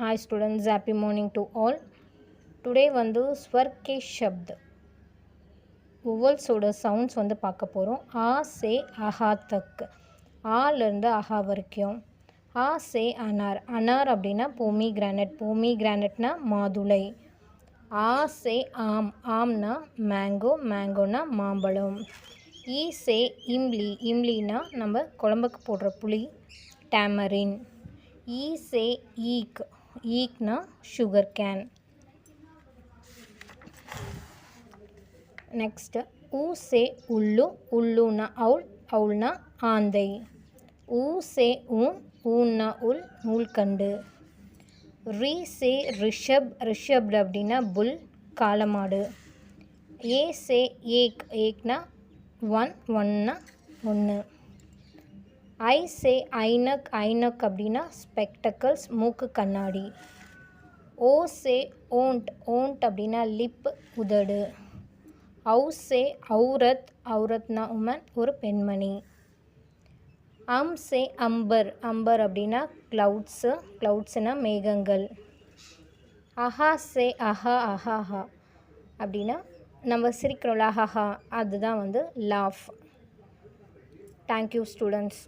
Hi students, happy morning to all. Today வந்து ஸ்வர் K Shabd ஒவ்வொல்ஸோட sounds வந்து பார்க்க போகிறோம். ஆ சே அஹா தக், ஆலேருந்து அஹா வரைக்கும். ஆ சே அனார், அனார் அப்படின்னா போமி கிரானட்னா மாதுளை. ஆ சே ஆம், ஆம்னா மேங்கோ, மேங்கோனா மாம்பழம். ஈ சே இம்லி, இம்லினா நம்ம குழம்புக்கு போடுற புளி, டேமரின். ஈ சே ஈக், ஈக்னா சுகர் கேன். நெக்ஸ்ட் ஊ சே உள்ளு, உள்ளுனா அவுல், அவுல்னா ஆந்தை. ஊ சே ஊன்னா உல், நூல்கண்டு. ரீ சே ரிஷப், ரிஷப்டு அப்படின்னா புல், காளமாடு. ஏ சே ஏக், ஏக்னா ஒன், ஒன்னா ஒன்று. ஐ சே ஐனக், ஐனக் அப்படின்னா ஸ்பெக்டக்கல்ஸ், மூக்கு கண்ணாடி. ஓ சே ஓண்ட், ஓண்ட் அப்படின்னா லிப், உதடு. ஔ சே ஔரத், ஔரத்னா உமன், ஒரு பெண்மணி. அம் சே அம்பர், அம்பர் அப்படின்னா க்ளவுட்ஸு, க்ளவுட்ஸ்னா மேகங்கள். அஹா சே அஹா, அஹாஹா அப்படின்னா நம்ம சிரிக்கிறோம்ல அஹஹா, அதுதான் வந்து லாஃப். Thank you students.